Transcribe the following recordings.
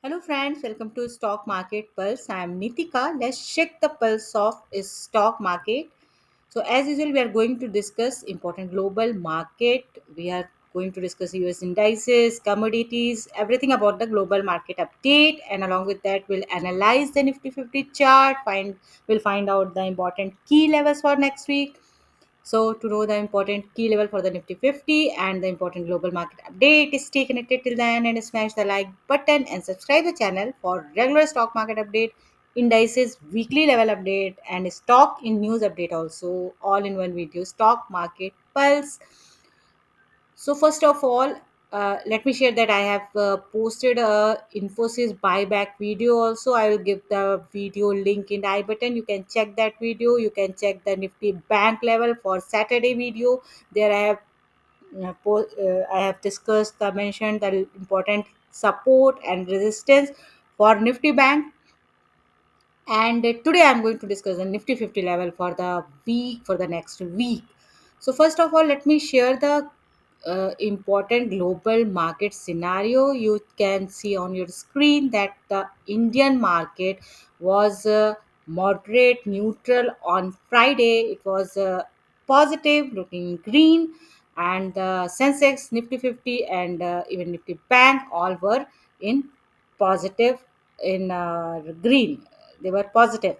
Hello friends, welcome to Stock Market Pulse. I am Nitika. Let's check the pulse of is stock market. So as usual, we are going to discuss important global market. We are going to discuss US indices, commodities, everything about the global market update, and along with that, we'll analyze the Nifty 50 chart. We'll find out the important key levels for next week. So to know the important key level for the Nifty 50 and the important global market update, stay connected till the end and smash the like button and subscribe the channel for regular stock market update, indices, weekly level update and stock in news update also all in one video. Stock market pulse. So first of all, let me share that I have posted a Infosys buyback video. Also, I will give the video link in the I button. You can check that video. You can check the Nifty bank level for Saturday video. There I have discussed the mentioned the important support and resistance for Nifty bank. And today I'm going to discuss the Nifty 50 level for the week for the next week. So first of all, let me share the important global market scenario. You can see on your screen that the Indian market was moderate neutral on Friday. It was positive, looking green, and the Sensex, Nifty 50, and even Nifty Bank all were in positive in green. They were positive.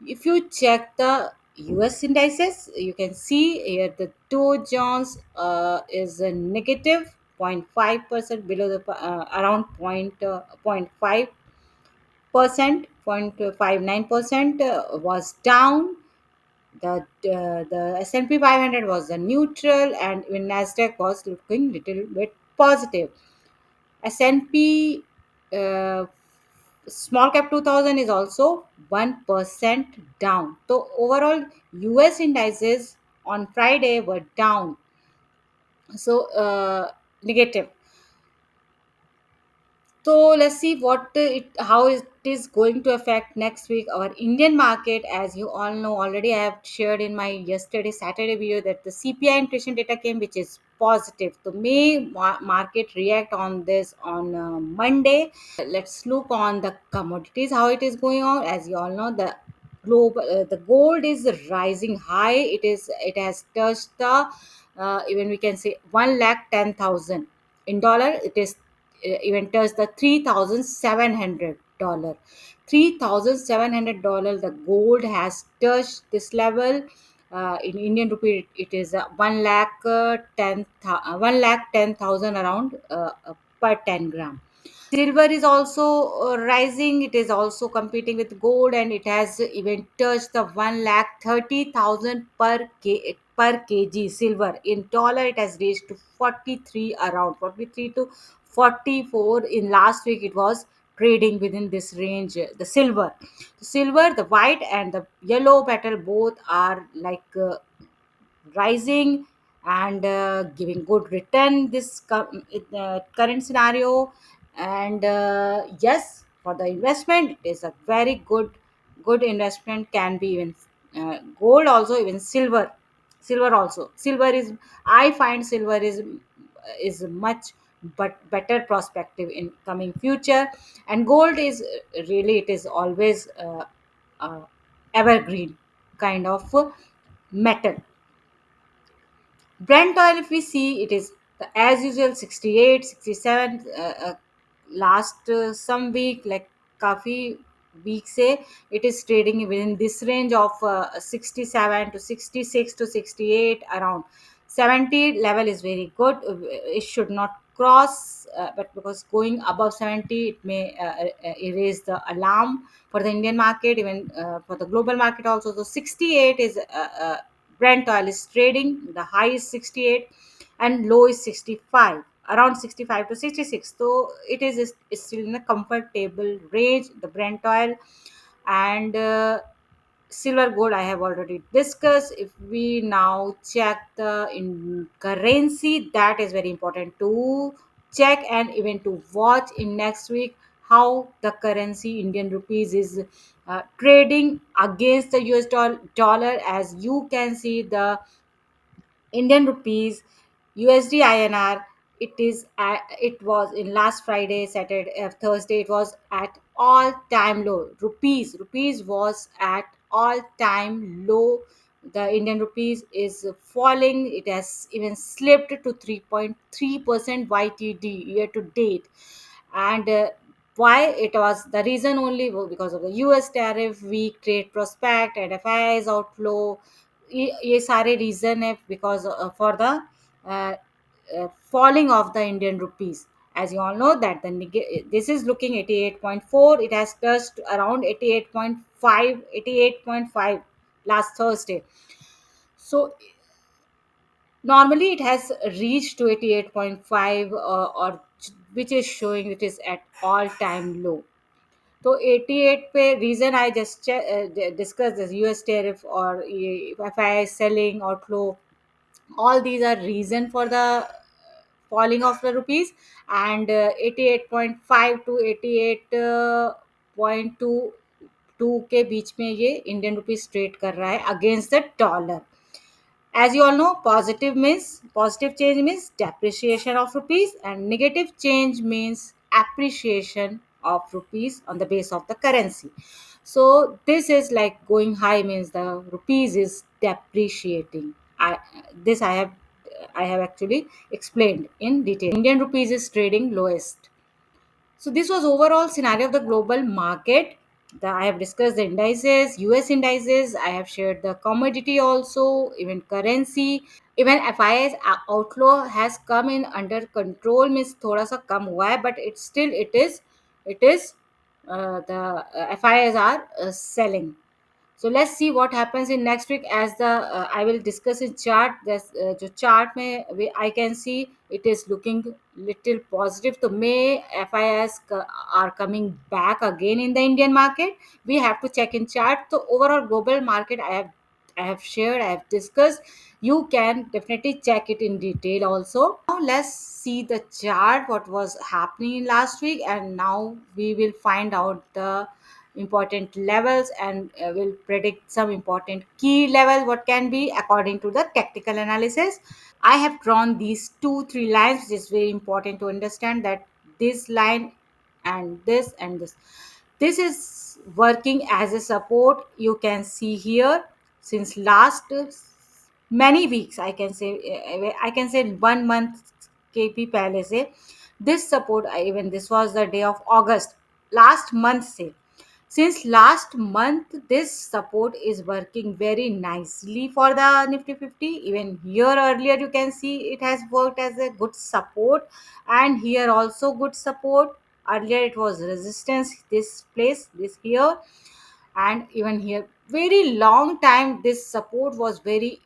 If you check the US indices, you can see here the Dow Jones is a negative 0.5% below the around point 0.5%, 0.59% was down. The S&P 500 was a neutral, and even Nasdaq was looking little bit positive. S&P small cap 2000 is also 1% down. So overall, US indices on Friday were down. So negative. So let's see how it is going to affect next week our Indian market. As you all know already, I have shared in my yesterday Saturday video that the CPI inflation data came, which is positive. So may market react on this on Monday. Let's look on the commodities how it is going on. As you all know, the gold is rising high. It has touched the even we can say 1,10,000 in dollar. It is even touched the $3,700. $3,700 the gold has touched this level. In Indian rupee, it is 1,10,000 around per 10 gram. Silver is also rising. It is also competing with gold, and it has even touched the 1,30,000 per kg silver. In dollar, it has reached to 43, around 43 to 44. In last week, it was trading within this range. The white and the yellow petal both are like rising and giving good return current scenario. And yes, for the investment it is a very good investment. Can be even gold also, even silver also. Silver is, I find silver is much but better perspective in coming future. And gold is really, it is always uh, evergreen kind of metal. Brent oil, if we see, it is as usual 68, 67. Last some week, like coffee week say, it is trading within this range of 67 to 66 to 68 around. 70 level is very good. It should not cross, but because going above 70, it may erase the alarm for the Indian market, even for the global market also. So 68 is Brent oil is trading. The high is 68 and low is 65, around 65 to 66. So is still in a comfortable range, the Brent oil. And silver gold I have already discussed. If we now check the in currency, that is very important to check and even to watch in next week how the currency Indian rupees is trading against the dollar. As you can see, the Indian rupees, USD INR, it was in last Friday, Saturday, Thursday, it was at all time low. Rupees was at all time low. The Indian rupees is falling. It has even slipped to 3.3% YTD year to date. And why? It was the reason only because of the US tariff, weak trade prospect, and FII's outflow. ये सारे reason है because for the uh, falling of the Indian rupees. As you all know that this is looking 88.4. It has touched around 88.5, 88.5 last Thursday. So normally it has reached to 88.5, or which is showing it is at all time low. So 88 पे reason I just discussed this US tariff or FII selling outflow. All these are reason for the falling of the rupees. And 88.5 to 88.22 के बीच में ये Indian rupees trade कर रहा है against the dollar. As you all know, positive change means depreciation of rupees, and negative change means appreciation of rupees on the base of the currency. So this is like going high means the rupees is depreciating. This I have actually explained in detail. Indian rupees is trading lowest. So this was overall scenario of the global market. I have discussed the indices, US indices. I have shared the commodity also, even currency. Even FII's outflow has come in under control. Means थोड़ा सा कम हुआ है, but it is the FIIs are selling. So let's see what happens in next week. As the I will discuss in chart. This जो chart में I can see it is looking little positive. So May FIS are coming back again in the Indian market. We have to check in chart. So overall global market I have shared, I have discussed. You can definitely check it in detail also. Now let's see the chart, what was happening last week, and now we will find out the important levels, and will predict some important key level what can be according to the tactical analysis. I have drawn these 2 3 lines, which is very important to understand that this line and this is working as a support. You can see here since last many weeks, I can say 1 month kp पहले से this support, even this was the day of August last month से. Since last month, this support is working very nicely for the Nifty 50. Even here earlier, you can see it has worked as a good support, and here also good support. Earlier it was resistance, this place, this here, and even here. Very long time, this support was very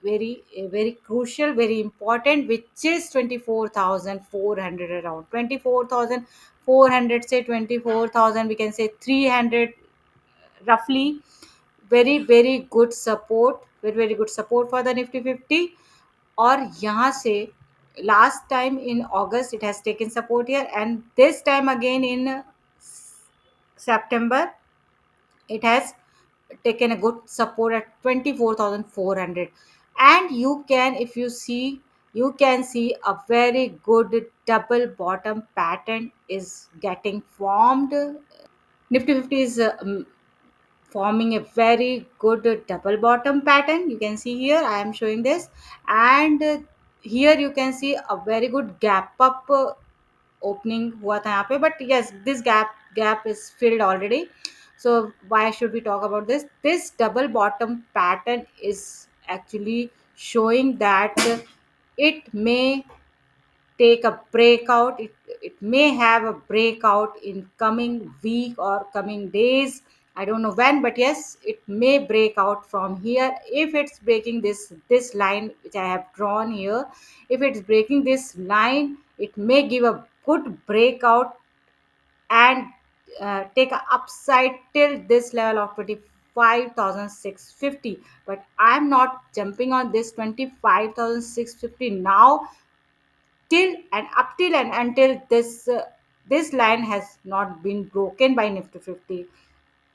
crucial, very important, which is 24,400, around 24,400, say 24,000, we can say 300 roughly. Very good support, very good support for the Nifty 50. और यहाँ से last time in August it has taken support here, and this time again in September it has taken a good support at 24,400. And you can, if you see, you can see a very good double bottom pattern is getting formed. Nifty 50 is forming a very good double bottom pattern. You can see here I am showing this, and here you can see a very good gap up opening हुआ था यहाँ पे. But yes, this gap is filled already. So why should we talk about this double bottom pattern is actually showing that it may take a breakout. It may have a breakout in coming week or coming days. I don't know when, but yes, it may break out from here. If it's breaking this line which I have drawn here, if it's breaking this line, it may give a good breakout and take a upside till this level of 25,650. But I'm not jumping on this 25,650 now, till and up till and until this line has not been broken by Nifty 50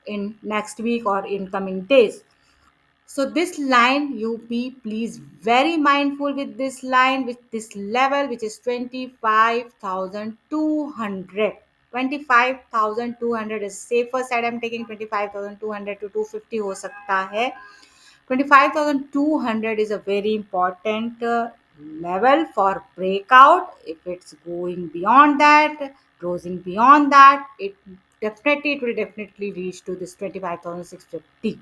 in next week or in coming days. So this line, you be please very mindful with this line, with this level, which is 25,200. 25,200 is safer side. I'm taking 25,200 to 250 हो सकता है. 25,200 is a very important level for breakout. If it's going beyond that, closing beyond that, it will definitely reach to this 25,650.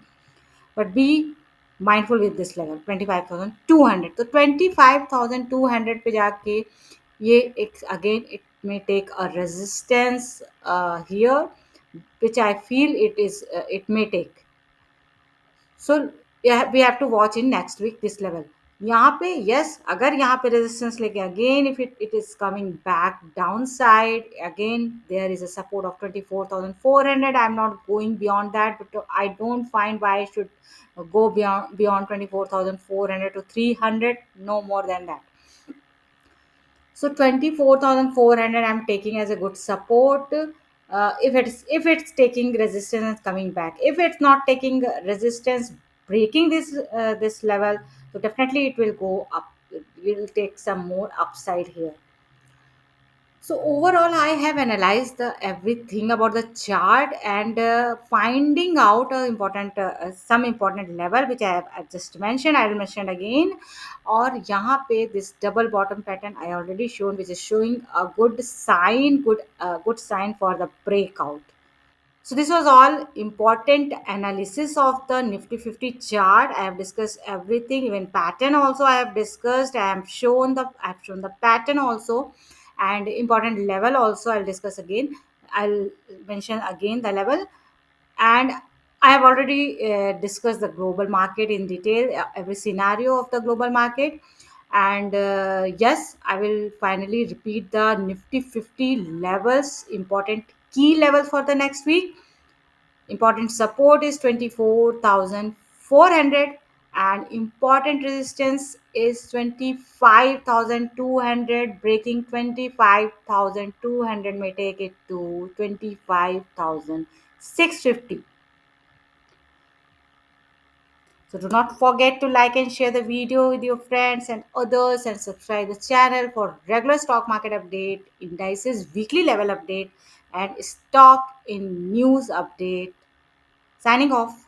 But be mindful with this level 25,200. तो 25,200 पे जाके ये एक again it may take a resistance here, which I feel it may take. So yeah, we have to watch in next week this level. यहाँ पे yes, अगर यहाँ पे resistance लेके again if it is coming back downside, again there is a support of 24,400. I'm not going beyond that, but I don't find why I should go beyond 24,400 to 300, no more than that. So 24,400 I'm taking as a good support. If it's taking resistance and coming back, if it's not taking resistance, breaking this level, so definitely it will go up. It will take some more upside here. So overall, I have analyzed everything about the chart and finding out some important level which I have just mentioned. I will mention again. और यहाँ पे this double bottom pattern I already shown, which is showing a good sign for the breakout. So this was all important analysis of the Nifty 50 chart. I have discussed everything, even pattern also I have discussed. I have shown the pattern also, and important level also I'll discuss again. I'll mention again the level, and I have already discussed the global market in detail, every scenario of the global market. And yes, I will finally repeat the Nifty 50 levels, important key levels for the next week. Important support is 24,400 and important resistance is 25,200. Breaking 25,200 may take it to 25,650. So do not forget to like and share the video with your friends and others, and subscribe the channel for regular stock market update, indices weekly level update, and stock in news update. Signing off.